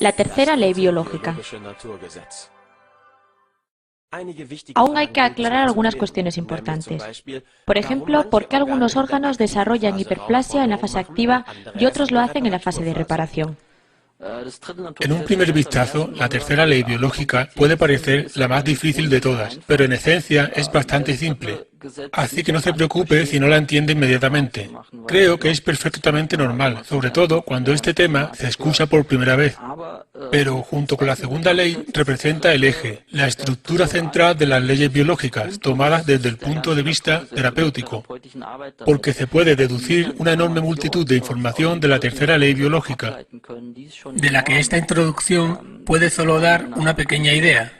La tercera ley biológica. Aún hay que aclarar algunas cuestiones importantes. Por ejemplo, ¿por qué algunos órganos desarrollan hiperplasia en la fase activa y otros lo hacen en la fase de reparación? En un primer vistazo, la tercera ley biológica puede parecer la más difícil de todas, pero en esencia es bastante simple. Así que no se preocupe si no la entiende inmediatamente. Creo que es perfectamente normal, sobre todo cuando este tema se escucha por primera vez. Pero junto con la segunda ley representa el eje, la estructura central de las leyes biológicas tomadas desde el punto de vista terapéutico, porque se puede deducir una enorme multitud de información de la tercera ley biológica, de la que esta introducción puede solo dar una pequeña idea.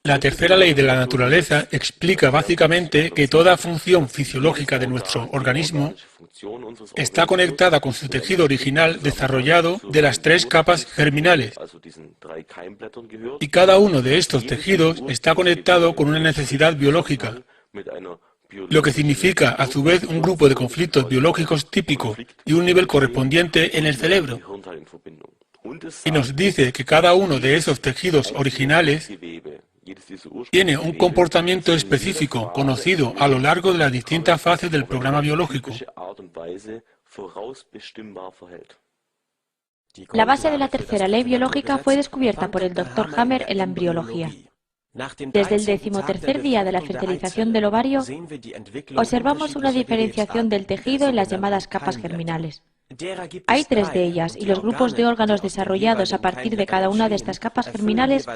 La tercera ley de la naturaleza explica básicamente que toda función fisiológica de nuestro organismo está conectada con su tejido original desarrollado de las tres capas germinales. Y cada uno de estos tejidos está conectado con una necesidad biológica, lo que significa a su vez un grupo de conflictos biológicos típicos y un nivel correspondiente en el cerebro. Y nos dice que cada uno de esos tejidos originales tiene un comportamiento específico conocido a lo largo de las distintas fases del programa biológico. La base de la tercera ley biológica fue descubierta por el Dr. Hammer en la embriología. Desde el 13º día de la fertilización del ovario, observamos una diferenciación del tejido en las llamadas capas germinales. Hay 3 de ellas, y los grupos de órganos desarrollados a partir de cada una de estas capas germinales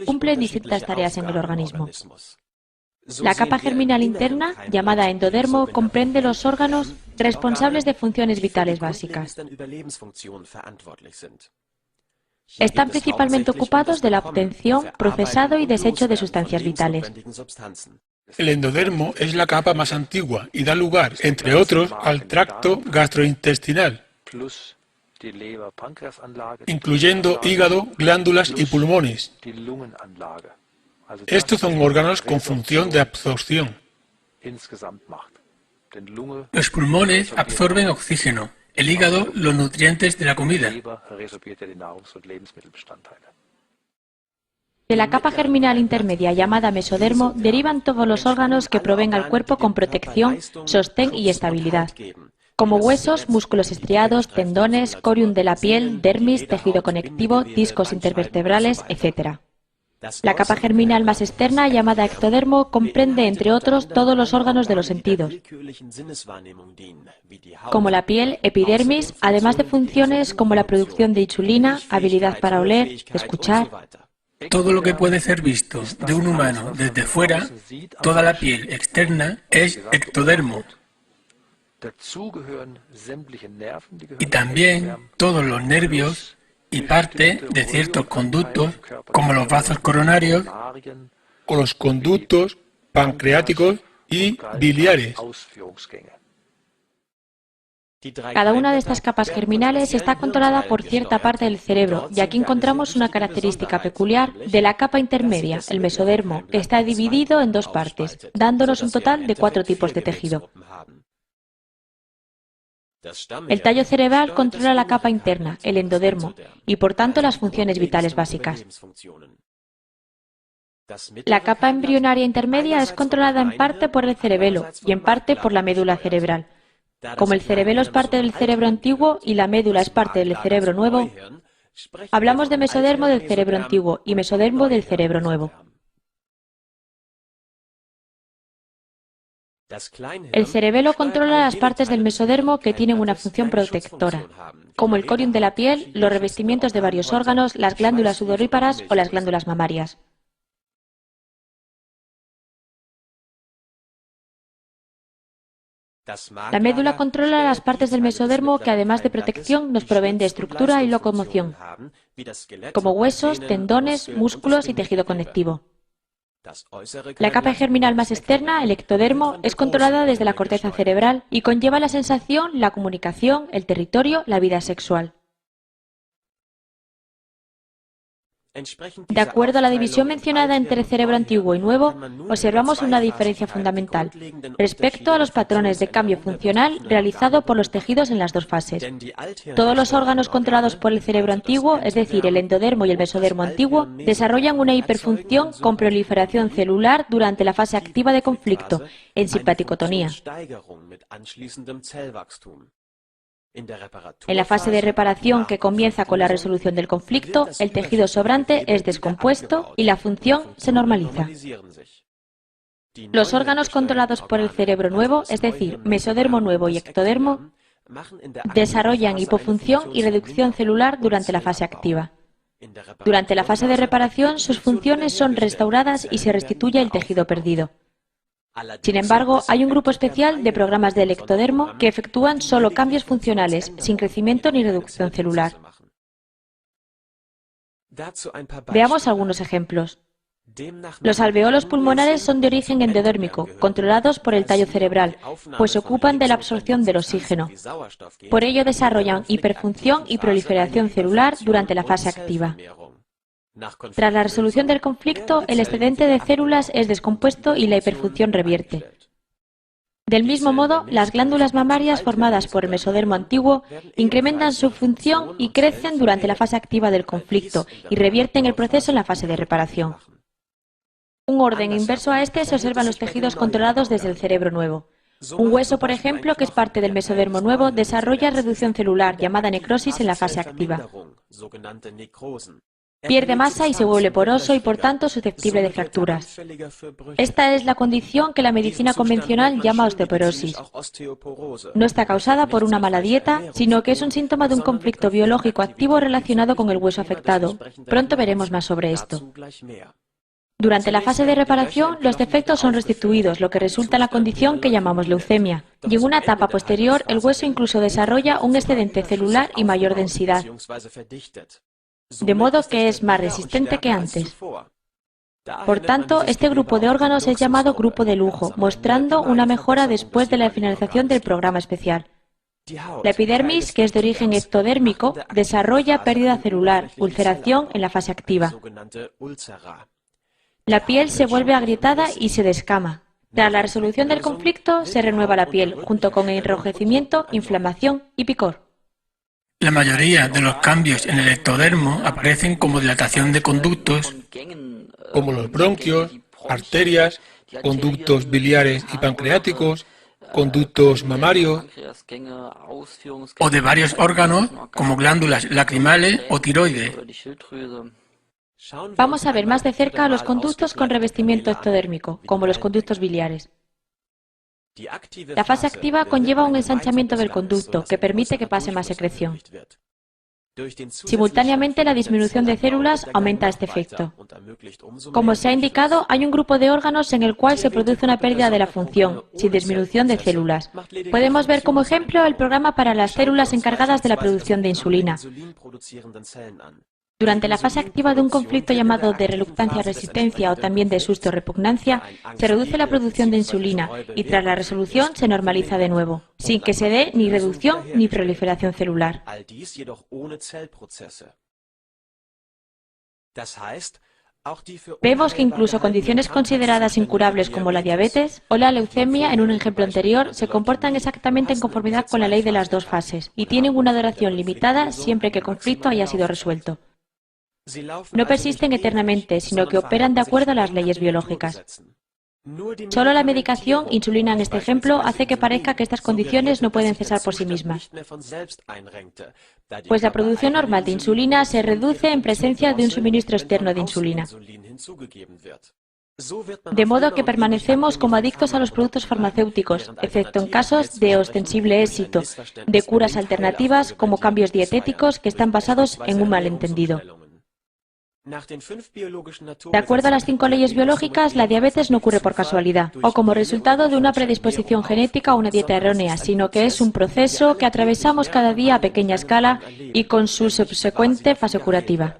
cumplen distintas tareas en el organismo. La capa germinal interna, llamada endodermo, comprende los órganos responsables de funciones vitales básicas. Están principalmente ocupados de la obtención, procesado y desecho de sustancias vitales. El endodermo es la capa más antigua y da lugar, entre otros, al tracto gastrointestinal, incluyendo hígado, glándulas y pulmones. Estos son órganos con función de absorción. Los pulmones absorben oxígeno, el hígado los nutrientes de la comida. De la capa germinal intermedia llamada mesodermo derivan todos los órganos que proveen al cuerpo con protección, sostén y estabilidad, como huesos, músculos estriados, tendones, corium de la piel, dermis, tejido conectivo, discos intervertebrales, etc. La capa germinal más externa, llamada ectodermo, comprende, entre otros, todos los órganos de los sentidos, como la piel, epidermis, además de funciones como la producción de insulina, habilidad para oler, escuchar. Todo lo que puede ser visto de un humano desde fuera, toda la piel externa, es ectodermo. Y también todos los nervios y parte de ciertos conductos, como los vasos coronarios o los conductos pancreáticos y biliares. Cada una de estas capas germinales está controlada por cierta parte del cerebro, y aquí encontramos una característica peculiar de la capa intermedia, el mesodermo, que está dividido en 2 partes, dándonos un total de 4 tipos de tejido. El tallo cerebral controla la capa interna, el endodermo, y por tanto las funciones vitales básicas. La capa embrionaria intermedia es controlada en parte por el cerebelo y en parte por la médula cerebral. Como el cerebelo es parte del cerebro antiguo y la médula es parte del cerebro nuevo, hablamos de mesodermo del cerebro antiguo y mesodermo del cerebro nuevo. El cerebelo controla las partes del mesodermo que tienen una función protectora, como el corium de la piel, los revestimientos de varios órganos, las glándulas sudoríparas o las glándulas mamarias. La médula controla las partes del mesodermo que, además de protección, nos proveen de estructura y locomoción, como huesos, tendones, músculos y tejido conectivo. La capa germinal más externa, el ectodermo, es controlada desde la corteza cerebral y conlleva la sensación, la comunicación, el territorio, la vida sexual. De acuerdo a la división mencionada entre cerebro antiguo y nuevo, observamos una diferencia fundamental respecto a los patrones de cambio funcional realizado por los tejidos en las dos fases. Todos los órganos controlados por el cerebro antiguo, es decir, el endodermo y el mesodermo antiguo, desarrollan una hiperfunción con proliferación celular durante la fase activa de conflicto, en simpaticotonía. En la fase de reparación, que comienza con la resolución del conflicto, el tejido sobrante es descompuesto y la función se normaliza. Los órganos controlados por el cerebro nuevo, es decir, mesodermo nuevo y ectodermo, desarrollan hipofunción y reducción celular durante la fase activa. Durante la fase de reparación, sus funciones son restauradas y se restituye el tejido perdido. Sin embargo, hay un grupo especial de programas del ectodermo que efectúan solo cambios funcionales, sin crecimiento ni reducción celular. Veamos algunos ejemplos. Los alveolos pulmonares son de origen endodérmico, controlados por el tallo cerebral, pues se ocupan de la absorción del oxígeno. Por ello desarrollan hiperfunción y proliferación celular durante la fase activa. Tras la resolución del conflicto, el excedente de células es descompuesto y la hiperfunción revierte. Del mismo modo, las glándulas mamarias formadas por el mesodermo antiguo incrementan su función y crecen durante la fase activa del conflicto y revierten el proceso en la fase de reparación. Un orden inverso a este se observa en los tejidos controlados desde el cerebro nuevo. Un hueso, por ejemplo, que es parte del mesodermo nuevo, desarrolla reducción celular, llamada necrosis, en la fase activa. Pierde masa y se vuelve poroso y, por tanto, susceptible de fracturas. Esta es la condición que la medicina convencional llama osteoporosis. No está causada por una mala dieta, sino que es un síntoma de un conflicto biológico activo relacionado con el hueso afectado. Pronto veremos más sobre esto. Durante la fase de reparación, los defectos son restituidos, lo que resulta en la condición que llamamos leucemia. Y en una etapa posterior, el hueso incluso desarrolla un excedente celular y mayor densidad, de modo que es más resistente que antes. Por tanto, este grupo de órganos es llamado grupo de lujo, mostrando una mejora después de la finalización del programa especial. La epidermis, que es de origen ectodérmico, desarrolla pérdida celular, ulceración en la fase activa. La piel se vuelve agrietada y se descama. Tras la resolución del conflicto, se renueva la piel, junto con enrojecimiento, inflamación y picor. La mayoría de los cambios en el ectodermo aparecen como dilatación de conductos, como los bronquios, arterias, conductos biliares y pancreáticos, conductos mamarios, o de varios órganos, como glándulas lacrimales o tiroides. Vamos a ver más de cerca los conductos con revestimiento ectodérmico, como los conductos biliares. La fase activa conlleva un ensanchamiento del conducto, que permite que pase más secreción. Simultáneamente, la disminución de células aumenta este efecto. Como se ha indicado, hay un grupo de órganos en el cual se produce una pérdida de la función, sin disminución de células. Podemos ver como ejemplo el programa para las células encargadas de la producción de insulina. Durante la fase activa de un conflicto llamado de reluctancia-resistencia o también de susto-repugnancia, se reduce la producción de insulina y tras la resolución se normaliza de nuevo, sin que se dé ni reducción ni proliferación celular. Vemos que incluso condiciones consideradas incurables como la diabetes o la leucemia en un ejemplo anterior se comportan exactamente en conformidad con la ley de las dos fases y tienen una duración limitada siempre que el conflicto haya sido resuelto. No persisten eternamente, sino que operan de acuerdo a las leyes biológicas. Solo la medicación, insulina en este ejemplo, hace que parezca que estas condiciones no pueden cesar por sí mismas, pues la producción normal de insulina se reduce en presencia de un suministro externo de insulina. De modo que permanecemos como adictos a los productos farmacéuticos, excepto en casos de ostensible éxito, de curas alternativas como cambios dietéticos que están basados en un malentendido. De acuerdo a las 5 leyes biológicas, la diabetes no ocurre por casualidad o como resultado de una predisposición genética o una dieta errónea, sino que es un proceso que atravesamos cada día a pequeña escala y con su subsecuente fase curativa.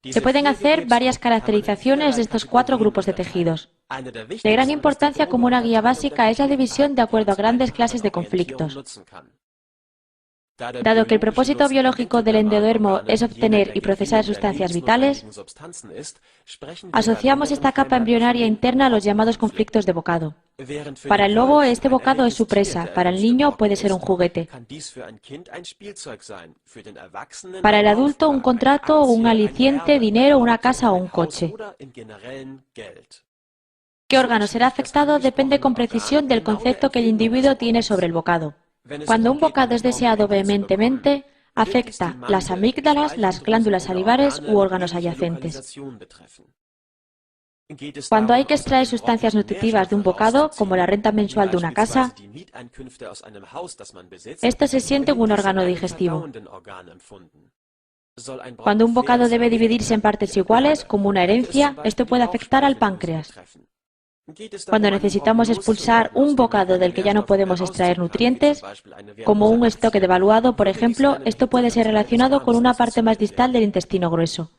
Se pueden hacer varias caracterizaciones de estos 4 grupos de tejidos. De gran importancia como una guía básica es la división de acuerdo a grandes clases de conflictos. Dado que el propósito biológico del endodermo es obtener y procesar sustancias vitales, asociamos esta capa embrionaria interna a los llamados conflictos de bocado. Para el lobo, este bocado es su presa, para el niño puede ser un juguete. Para el adulto, un contrato, un aliciente, dinero, una casa o un coche. ¿Qué órgano será afectado? Depende con precisión del concepto que el individuo tiene sobre el bocado. Cuando un bocado es deseado vehementemente, afecta las amígdalas, las glándulas salivares u órganos adyacentes. Cuando hay que extraer sustancias nutritivas de un bocado, como la renta mensual de una casa, esto se siente en un órgano digestivo. Cuando un bocado debe dividirse en partes iguales, como una herencia, esto puede afectar al páncreas. Cuando necesitamos expulsar un bocado del que ya no podemos extraer nutrientes, como un estoque devaluado, por ejemplo, esto puede ser relacionado con una parte más distal del intestino grueso.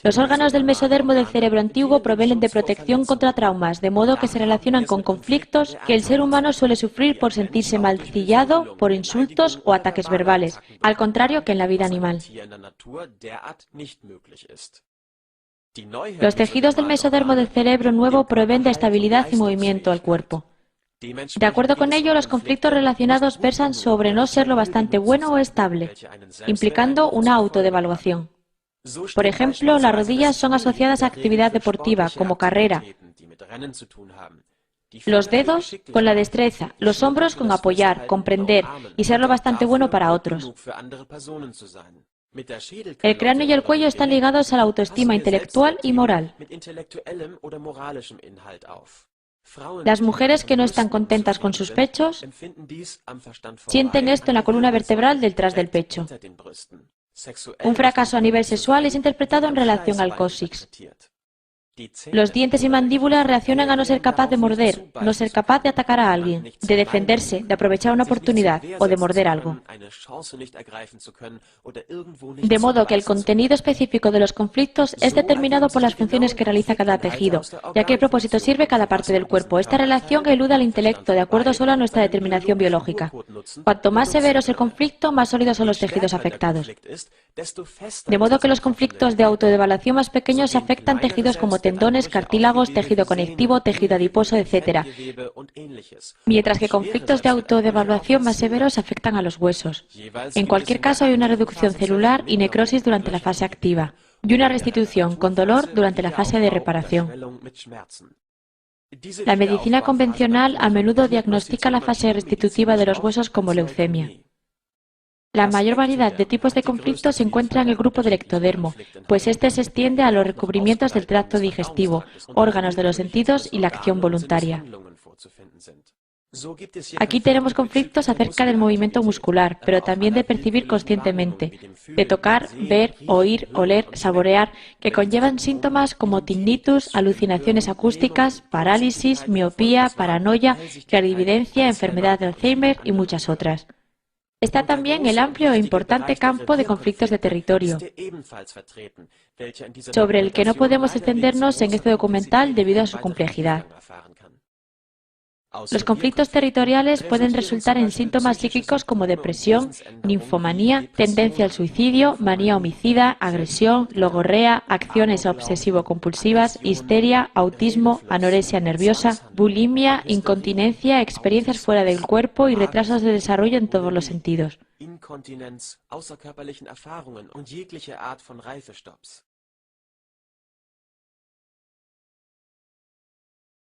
Los órganos del mesodermo del cerebro antiguo provienen de protección contra traumas, de modo que se relacionan con conflictos que el ser humano suele sufrir por sentirse mancillado, por insultos o ataques verbales, al contrario que en la vida animal. Los tejidos del mesodermo del cerebro nuevo proveen de estabilidad y movimiento al cuerpo. De acuerdo con ello, los conflictos relacionados versan sobre no ser lo bastante bueno o estable, implicando una autodevaluación. Por ejemplo, las rodillas son asociadas a actividad deportiva, como carrera, los dedos con la destreza, los hombros con apoyar, comprender y ser lo bastante bueno para otros. El cráneo y el cuello están ligados a la autoestima intelectual y moral. Las mujeres que no están contentas con sus pechos sienten esto en la columna vertebral detrás del pecho. Un fracaso a nivel sexual es interpretado en relación al cóccix. Los dientes y mandíbulas reaccionan a no ser capaz de morder, no ser capaz de atacar a alguien, de defenderse, de aprovechar una oportunidad o de morder algo. De modo que el contenido específico de los conflictos es determinado por las funciones que realiza cada tejido, y a qué propósito sirve cada parte del cuerpo. Esta relación elude al intelecto de acuerdo solo a nuestra determinación biológica. Cuanto más severo es el conflicto, más sólidos son los tejidos afectados. De modo que los conflictos de autodevaluación más pequeños afectan tejidos como tendones, cartílagos, tejido conectivo, tejido adiposo, etc. Mientras que conflictos de autodevaluación más severos afectan a los huesos. En cualquier caso, hay una reducción celular y necrosis durante la fase activa, y una restitución con dolor durante la fase de reparación. La medicina convencional a menudo diagnostica la fase restitutiva de los huesos como leucemia. La mayor variedad de tipos de conflictos se encuentra en el grupo del ectodermo, pues este se extiende a los recubrimientos del tracto digestivo, órganos de los sentidos y la acción voluntaria. Aquí tenemos conflictos acerca del movimiento muscular, pero también de percibir conscientemente, de tocar, ver, oír, oler, saborear, que conllevan síntomas como tinnitus, alucinaciones acústicas, parálisis, miopía, paranoia, clarividencia, enfermedad de Alzheimer y muchas otras. Está también el amplio e importante campo de conflictos de territorio, sobre el que no podemos extendernos en este documental debido a su complejidad. Los conflictos territoriales pueden resultar en síntomas psíquicos como depresión, ninfomanía, tendencia al suicidio, manía homicida, agresión, logorrea, acciones obsesivo-compulsivas, histeria, autismo, anorexia nerviosa, bulimia, incontinencia, experiencias fuera del cuerpo y retrasos de desarrollo en todos los sentidos.